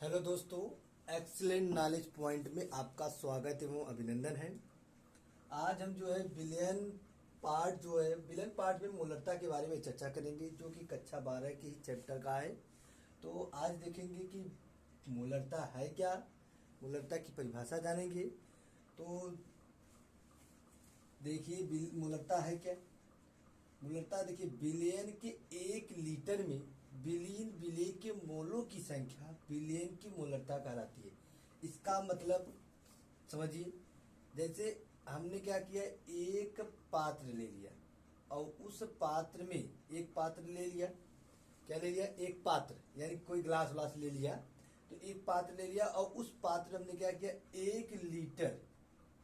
Hello दोस्तों, excellent knowledge point में आपका स्वागत एवं अभिनंदन है। आज हम जो है बिलियन पार्ट में मूलरता के बारे में चर्चा करेंगे, जो कि कक्षा 12 के ही चैप्टर का है। तो आज देखेंगे कि मूलरता है क्या, मूलरता की परिभाषा जानेंगे। तो देखिए मूलरता है क्या। मूलरता देखिए, बिलियन के 1 लीटर में बिलियन बिलियन के मोलों की संख्या बिलियन की मूलरता कहलाती है। इसका मतलब समझिए, जैसे हमने क्या किया, एक पात्र ले लिया और उस पात्र में एक पात्र ले लिया। क्या ले लिया? एक पात्र, यानी कोई ग्लास व्लास ले लिया। तो एक पात्र ले लिया और उस पात्र हमने क्या किया, 1 लीटर।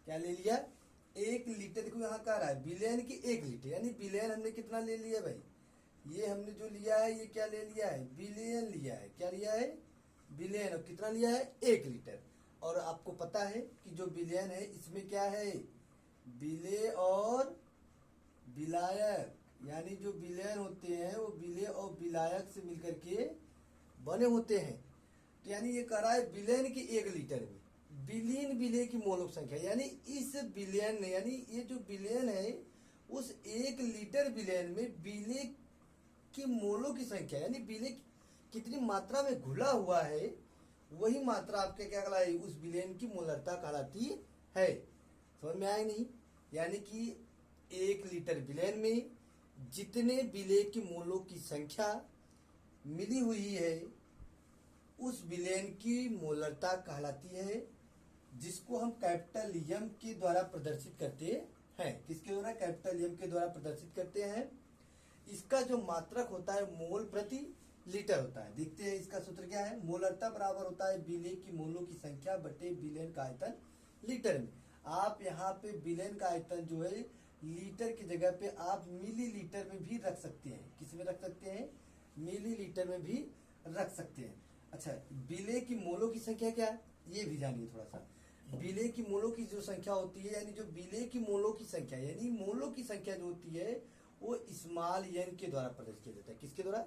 क्या ले लिया? 1 लीटर। देखो यहाँ कह रहा है बिलियन की 1 लीटर, यानी बिलियन हमने कितना ले लिया भाई, ये हमने जो लिया है ये क्या ले लिया है, बिलियन लिया है। क्या लिया है? बिलियन। और कितना लिया है? 1 लीटर। और आपको पता है कि जो बिलियन है इसमें क्या है, बिले और विलायक, यानी जो बिलियन होते हैं वो बिले और विलायक से मिलकर के बने होते हैं। तो यानी ये कह रहा है बिलियन की 1 लीटर में बिलियन बिले की मोलों की संख्या, यानी इस बिलियन, यानी ये जो बिलियन है उस 1 लीटर बिलियन में बिले की मोलों की संख्या, यानी बिले कितनी मात्रा में घुला हुआ है, वही मात्रा आपके क्या कहलाई, उस बिलियन की मोलरता कहलाती है। समझ में आया नहीं? यानी कि 1 लीटर बिलियन में जितने बिले की मोलों की संख्या मिली हुई है उस बिलियन की मोलरता कहलाती है, जिसको हम कैपिटल एम के द्वारा प्रदर्शित करते हैं। किसके द्वारा? कैपिटल एम के द्वारा प्रदर्शित करते हैं। इसका जो मात्रक होता है मोल प्रति लीटर होता है। देखते हैं इसका सूत्र क्या है। मोलरता बराबर होता है बिले की मोलों की संख्या बटे बिलियन का आयतन लीटर में। आप यहाँ पे बिलियन का आयतन जो है लीटर की जगह पे आप मिलीलीटर में भी रख सकते हैं। किस में रख सकते हैं? मिलीलीटर में भी रख सकते हैं। अच्छा, बिले की मोलों की संख्या क्या है ये भी जानिए थोड़ा सा। बिले की मोलों की जो संख्या होती है, यानी जो बिले की मोलों की संख्या, यानी मोलों की संख्या जो होती है वो स्मॉल एन के द्वारा प्रदर्शित किया जाता है। किसके द्वारा?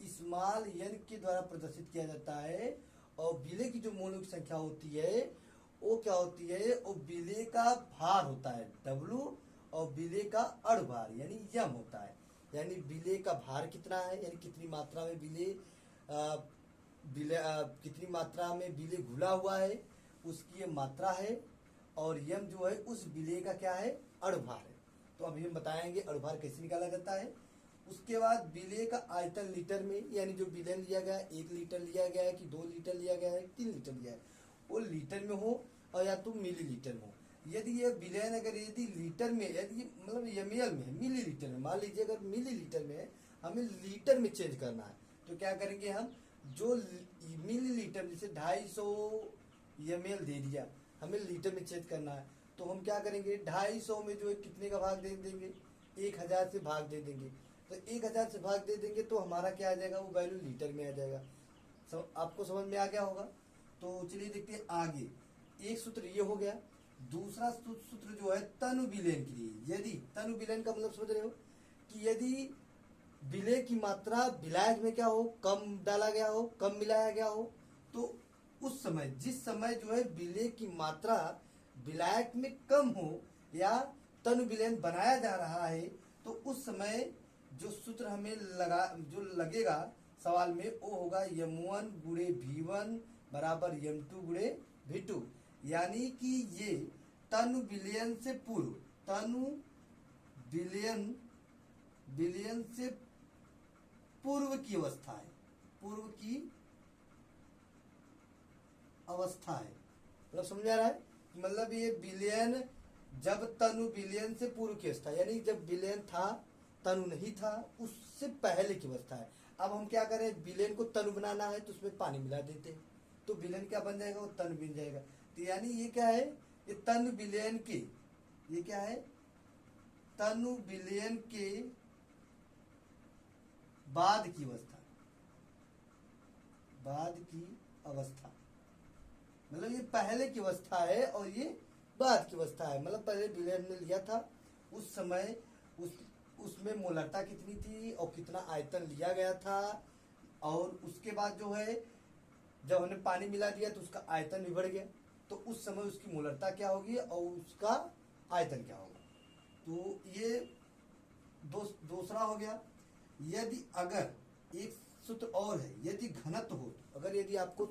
स्मॉल एन के द्वारा प्रदर्शित किया जाता है। और बिले की जो मोलों की संख्या होती है वो क्या होती है, वो बिले का भार होता है W, और बिले का अड़भार यानी यम होता है। यानी बिले का भार कितना है, यानी कितनी मात्रा में कितनी मात्रा में बिले घुला हुआ है उसकी ये मात्रा है। और यम जो है उस बिले का क्या है, अड़भार है। तो अभी हम बताएंगे अड़भार कैसे निकाला जाता है। उसके बाद बिले का आयतन लीटर में, यानी जो बिलियन लिया गया है 1 लीटर लिया गया है कि 2 लीटर लिया गया है 3 लीटर लिया है, वो लीटर में हो और या तो मिलीलीटर में हो। यदि ये बिलियन अगर यदि लीटर में, यदि मतलब एमएल में है, मिलीलीटर में, मान लीजिए अगर मिलीलीटर में है, हमें लीटर में चेंज करना है, तो क्या करेंगे हम, जो मिलीलीटर जैसे 250 एमएल दे दिया, हमें लीटर में चेंज करना है, तो हम क्या करेंगे 250 में जो है कितने का भाग दे देंगे, 1000 से भाग दे देंगे। तो 1000 से भाग दे देंगे तो हमारा क्या आ जाएगा, वो वैल्यू लीटर में आ जाएगा। आपको समझ में आ गया होगा। तो चलिए देखते हैं आगे। एक सूत्र ये हो गया। दूसरा सूत्र जो है तनु बिलियन के लिए। यदि तनु बिलियन का मतलब समझ रहे हो कि यदि बिले की मात्रा विलायक में क्या हो, कम डाला गया हो, कम मिलाया गया हो, तो उस समय, जिस समय जो है बिले की मात्रा विलायक में कम हो या तनु बिलियन बनाया जा रहा है, तो उस समय जो सूत्र हमें जो लगेगा सवाल में, वो होगा M1 गुणे V1 बराबर M2 गुणे V2। यानी कि ये तनु बिलियन से पूर्व, तनु बिलियन से पूर्व की अवस्था है, पूर्व की अवस्था है। मतलब समझ आ रहा है? मतलब ये बिलियन जब तनु बिलियन से पूर्व की अवस्था, यानी जब बिलियन था तनु नहीं था, उससे पहले की अवस्था है। अब हम क्या करें, बिलियन को तनु बनाना है तो उसमें पानी मिला देते हैं, तो बिलियन क्या बन जाएगा, वो तनु बन जाएगा। तो यानी ये क्या है, ये तनु बिलियन के, ये क्या है, तनु बिलियन के बाद की अवस्था, बाद की अवस्था। मतलब ये पहले की अवस्था है और ये बाद की अवस्था है। मतलब पहले बिलियन ने लिया था उस समय उसमें मोलरता कितनी थी और कितना आयतन लिया गया था, और उसके बाद जो है जब हमने पानी मिला दिया तो उसका आयतन भी बढ़ गया, तो उस समय उसकी मोलरता क्या होगी और उसका आयतन क्या होगा। तो ये दूसरा हो गया। यदि अगर एक सूत्र और है, यदि घनत्व हो, अगर यदि आपको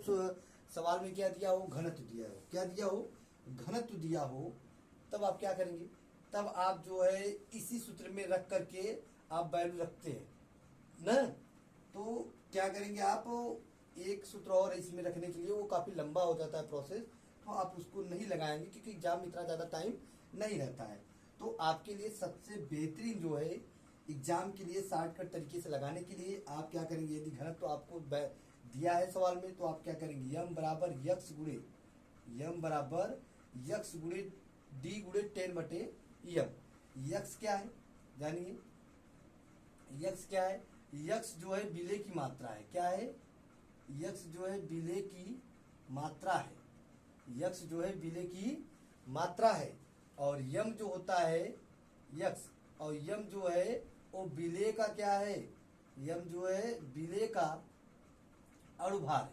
सवाल में क्या दिया हो, घनत्व दिया हो, क्या दिया हो, घनत्व दिया हो, तब आप क्या करेंगे, तब आप जो है इसी सूत्र में रख करके आप वैल्यू रखते हैं ना। तो क्या करेंगे आप, एक सूत्र और इसमें रखने के लिए वो काफी लंबा हो जाता है प्रोसेस, तो आप उसको नहीं लगाएंगे क्योंकि एग्जाम में इतना ज्यादा टाइम नहीं रहता है। तो आपके लिए सबसे बेहतरीन जो है एग्जाम के लिए शॉर्टकट तरीके से लगाने के लिए आप क्या करेंगे, यदि घनत्व तो आपको दिया है सवाल में, तो आप क्या करेंगे, यम बराबर यक्स गुणे डी गुणे 10/यम। यक्स क्या है जानिए, यक्स क्या है, यक्स जो है विलेय की मात्रा है। क्या है, यक्स जो है विलेय की मात्रा है, यक्स जो है विलेय की मात्रा है। और यम जो होता है यक्स, और यम जो है वो विलेय का क्या है, यम जो है विलेय का अणुभार है।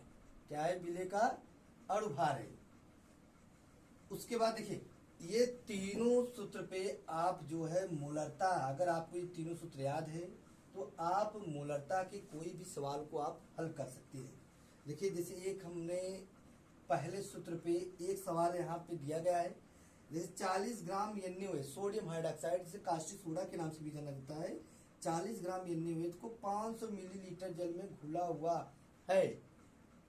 क्या है, विलेय का अणुभार है। उसके बाद देखिए ये तीनों सूत्र पे आप जो है मोलरता, अगर आपको ये तीनों सूत्र याद है तो आप मोलरता के कोई भी सवाल को आप हल कर सकते हैं। देखिए जैसे एक हमने पहले सूत्र पे एक सवाल यहाँ पे दिया गया है, जैसे 40 ग्राम NaOH सोडियम हाइड्रोक्साइड, जिसे कास्टिक सोडा के नाम से भी जाना जाता है, 40 ग्राम NaOH को 500 मिलीलीटर जल में घुला हुआ है,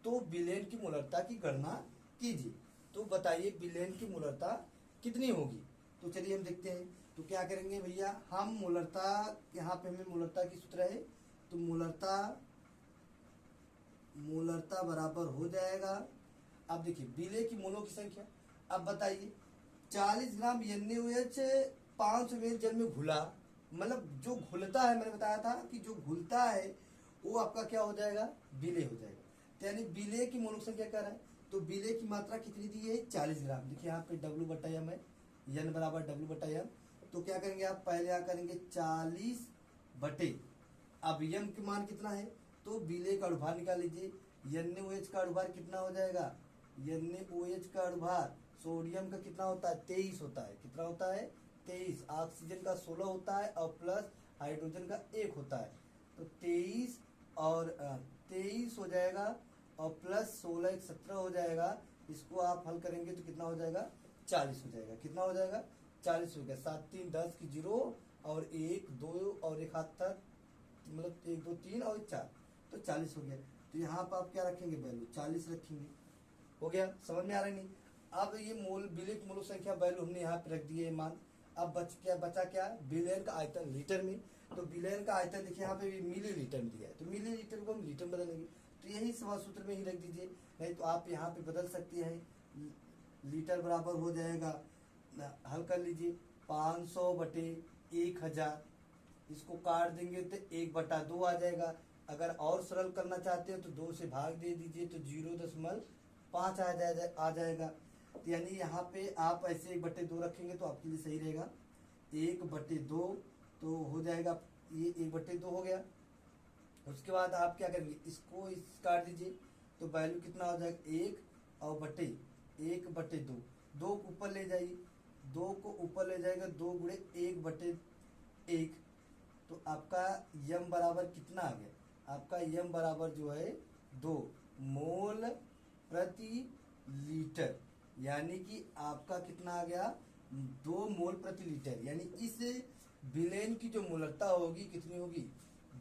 तो विलेन की मोलरता की गणना कीजिए। तो बताइए विलेन की मोलरता कितनी होगी। तो चलिए हम देखते हैं। तो क्या करेंगे भैया, हम मोलरता, यहाँ पे हमें मोलरता की सूत्र है, तो मोलरता बराबर हो जाएगा। अब देखिए विलेय की मोलों की संख्या, अब बताइए 40 ग्राम NaOH 500 ml जल में घुला, मतलब जो घुलता है, मैंने बताया था कि जो घुलता है वो आपका क्या हो जाएगा, विलेय हो जाएगा। तो यानी विलेय की मोलों की संख्या क्या है, तो विलेय की मात्रा कितनी दी है, 40 ग्राम। देखिए यहाँ पे W/m है, N बराबर W/m। तो क्या करेंगे आप, पहले यहाँ करेंगे 40 बटे, अब यम के मान कितना है, तो विलेय का अणुभार निकाल लीजिए। NaOH का अणुभार कितना हो जाएगा, NaOH का अणुभार सोडियम का कितना होता है, 23 होता है। कितना होता है, 23। ऑक्सीजन का 16 होता है और प्लस हाइड्रोजन का 1 होता है, तो 23 और 23 हो जाएगा और प्लस 16 एक 17 हो जाएगा। इसको आप हल करेंगे तो कितना हो जाएगा, 40 हो जाएगा। कितना हो जाएगा, 40 हो गया। 7 3 10 की 0 और 1 2 और एक हाथ तक, मतलब 1 2 3 और 4, तो 40 हो गया। तो यहाँ पर आप क्या रखेंगे, वैल्यू 40 रखेंगे। हो गया, समझ में आ रहा है नहीं। अब ये मोल विलेय की मोल संख्या वैल्यू हमने यहाँ पे रख दिए मान। अब बचा क्या, विलेयन का आयतन लीटर में। तो विलेयन का आयतन देखिए यहाँ पे मिलीलीटर में दिया है, तो मिलीलीटर को हम लीटर में बदलेंगे, तो यही सवाल सूत्र में ही रख दीजिए, नहीं तो आप यहाँ पे बदल सकते हैं। लीटर बराबर हो जाएगा, हल कर लीजिए, 500 बटे 1000, इसको काट देंगे तो 1/2 आ जाएगा। अगर और सरल करना चाहते हो तो 2 से भाग दे दीजिए, तो 0.5 आ जाएगा। तो यानी यहाँ पे आप ऐसे 1/2 रखेंगे तो आपके लिए सही रहेगा। 1/2 तो हो जाएगा, ये 1/2 हो गया। उसके बाद आप क्या करेंगे, इसको इस काट दीजिए, तो वैल्यू कितना हो जाएगा, 1 और बटे 1/2, 2 को ऊपर ले जाइए, 2 को ऊपर ले जाएगा, 2 गुणे 1/1, तो आपका यम बराबर कितना आ गया, आपका यम बराबर जो है 2 मोल प्रति लीटर, यानी कि आपका कितना आ गया, 2 मोल प्रति लीटर। यानी इस विलेन की जो मोलरता होगी कितनी होगी,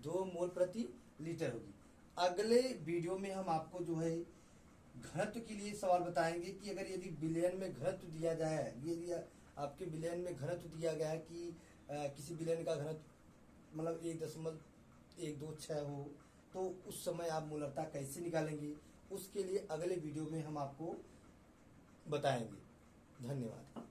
2 मोल प्रति लीटर होगी। अगले वीडियो में हम आपको जो है घनत्व के लिए सवाल बताएंगे कि अगर यदि विलेन में घनत्व दिया जाए, यदि आपके विलेन में घनत्व दिया गया है कि किसी विलेन का घनत्व मतलब 1.126 हो, तो उस समय आप मोलरता कैसे निकालेंगे, उसके लिए अगले वीडियो में हम आपको बताएंगे। धन्यवाद।